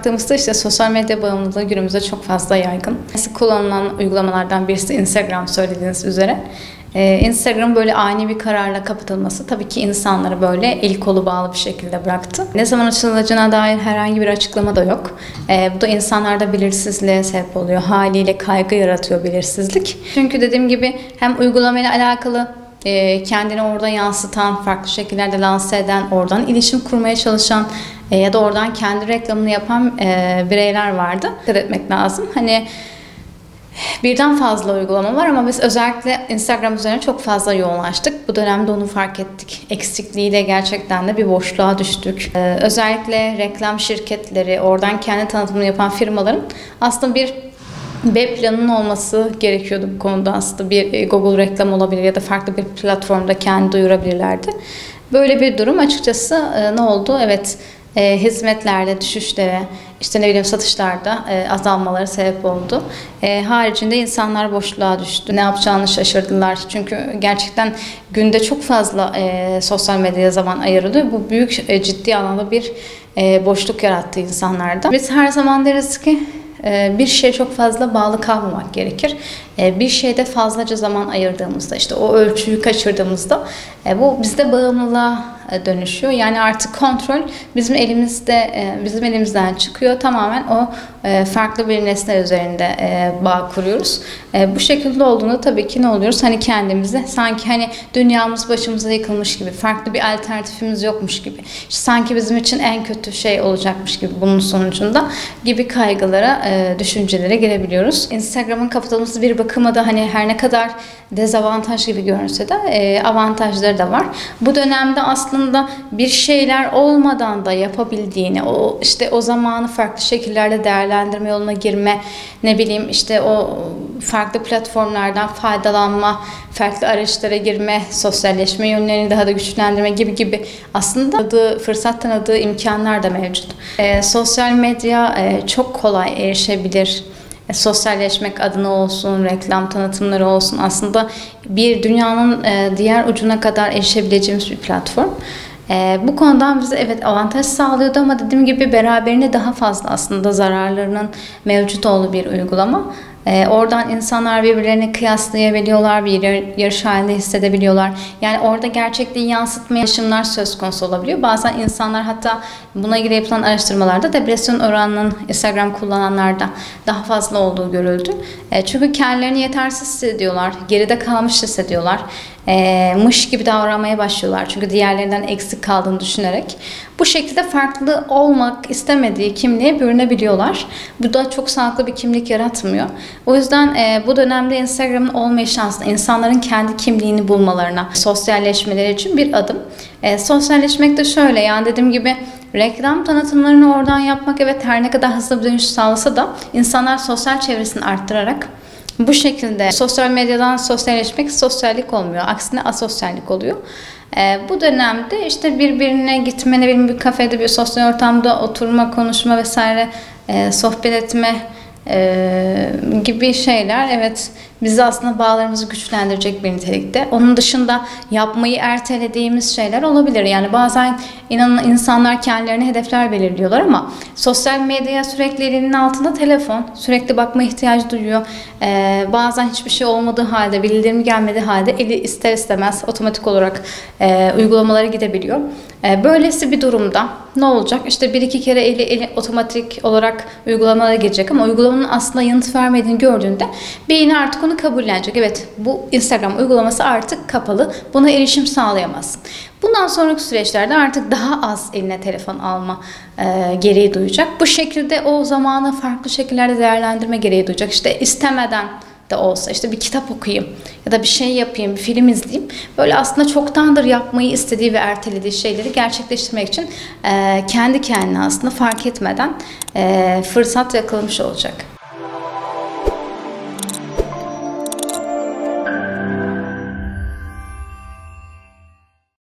Baktığımızda işte sosyal medya bağımlılığı günümüzde çok fazla yaygın. Sık kullanılan uygulamalardan birisi Instagram, söylediğiniz üzere. Instagram böyle ani bir kararla kapatılması tabii ki insanları böyle el kolu bağlı bir şekilde bıraktı. Ne zaman açılacağına dair herhangi bir açıklama da yok. Bu da insanlarda belirsizliğe sebep oluyor. Haliyle kaygı yaratıyor belirsizlik. Çünkü dediğim gibi hem uygulamayla alakalı kendini orada yansıtan, farklı şekillerde lanse eden, oradan iletişim kurmaya çalışan ya da oradan kendi reklamını yapan bireyler vardı. Dikkat etmek lazım. Hani birden fazla uygulama var ama biz özellikle Instagram üzerine çok fazla yoğunlaştık. Bu dönemde onu fark ettik. Eksikliğiyle gerçekten de bir boşluğa düştük. Özellikle reklam şirketleri, oradan kendi tanıtımını yapan firmaların aslında bir web planının olması gerekiyordu bu konuda. Aslında bir Google reklam olabilir ya da farklı bir platformda kendi duyurabilirlerdi. Böyle bir durum açıkçası ne oldu? Evet, hizmetlerde düşüşlere, işte ne bileyim satışlarda azalmaları sebep oldu. Haricinde insanlar boşluğa düştü. Ne yapacağını şaşırdılar. Çünkü gerçekten günde çok fazla sosyal medyaya zaman ayrılıyor. Bu büyük ciddi anlamda bir boşluk yarattı insanlarda. Biz her zaman deriz ki bir şeye çok fazla bağlı kalmamak gerekir. Bir şeyde fazlaca zaman ayırdığımızda, işte o ölçüyü kaçırdığımızda bu bizde bağımlılığa dönüşüyor. Yani artık kontrol bizim elimizden çıkıyor. Tamamen o farklı bir nesne üzerinde bağ kuruyoruz. Bu şekilde olduğunda tabii ki ne oluyoruz? Hani kendimizi sanki hani dünyamız başımıza yıkılmış gibi, farklı bir alternatifimiz yokmuş gibi, işte sanki bizim için en kötü şey olacakmış gibi bunun sonucunda gibi kaygılara, düşüncelere girebiliyoruz. Instagram'ın kapatılması bir bakıma da hani her ne kadar dezavantaj gibi görünse de avantajları da var. Bu dönemde aslında bir şeyler olmadan da yapabildiğini, o zamanı farklı şekillerde değerlendirme yoluna girme, ne bileyim işte o farklı platformlardan faydalanma, farklı araçlara girme, sosyalleşme yönlerini daha da güçlendirme gibi aslında fırsat tanıdığı imkanlar da mevcut. Sosyal medya çok kolay erişebilir. Sosyalleşmek adına olsun, reklam tanıtımları olsun, aslında bir dünyanın diğer ucuna kadar erişebileceğimiz bir platform. Bu konudan bize evet avantaj sağlıyordu ama dediğim gibi beraberinde daha fazla aslında zararlarının mevcut olduğu bir uygulama. Oradan insanlar birbirlerini kıyaslayabiliyorlar, bir yarış halinde hissedebiliyorlar. Yani orada gerçekliği yansıtma yaşamlar söz konusu olabiliyor. Bazen insanlar, hatta buna ilgili yapılan araştırmalarda depresyon oranının Instagram kullananlarda daha fazla olduğu görüldü. Çünkü kendilerini yetersiz hissediyorlar, geride kalmış hissediyorlar. Mış gibi davranmaya başlıyorlar. Çünkü diğerlerinden eksik kaldığını düşünerek. Bu şekilde farklı olmak istemediği kimliğe bürünebiliyorlar. Bu da çok sağlıklı bir kimlik yaratmıyor. O yüzden bu dönemde Instagram'ın olmayışı aslında insanların kendi kimliğini bulmalarına, sosyalleşmeleri için bir adım. Sosyalleşmek de şöyle, yani dediğim gibi reklam tanıtımlarını oradan yapmak evet her ne kadar hızlı bir dönüş sağlasa da insanlar sosyal çevresini arttırarak bu şekilde sosyal medyadan sosyalleşmek sosyallik olmuyor. Aksine asosyallik oluyor. Bu dönemde işte birbirine gitme, ne bileyim bir kafede, bir sosyal ortamda oturma, konuşma vesaire, sohbet etme gibi şeyler evet bizi aslında bağlarımızı güçlendirecek bir nitelikte. Onun dışında yapmayı ertelediğimiz şeyler olabilir. Yani bazen inanın insanlar kendilerine hedefler belirliyorlar ama sosyal medyaya sürekli elinin altında telefon, sürekli bakma ihtiyacı duyuyor. Bazen hiçbir şey olmadığı halde, bildirim gelmediği halde eli ister istemez otomatik olarak uygulamalara gidebiliyor. Böylesi bir durumda ne olacak? İşte bir iki kere eli otomatik olarak uygulamalara girecek ama uygulamanın aslında yanıt vermediğini gördüğünde beyni artık onu kabullenecek. Evet, bu Instagram uygulaması artık kapalı. Buna erişim sağlayamazsın. Bundan sonraki süreçlerde artık daha az eline telefon alma gereği duyacak. Bu şekilde o zamanı farklı şekillerde değerlendirme gereği duyacak. İşte istemeden de olsa işte bir kitap okuyayım ya da bir şey yapayım, bir film izleyeyim. Böyle aslında çoktandır yapmayı istediği ve ertelediği şeyleri gerçekleştirmek için kendi kendine aslında fark etmeden fırsat yakalamış olacak.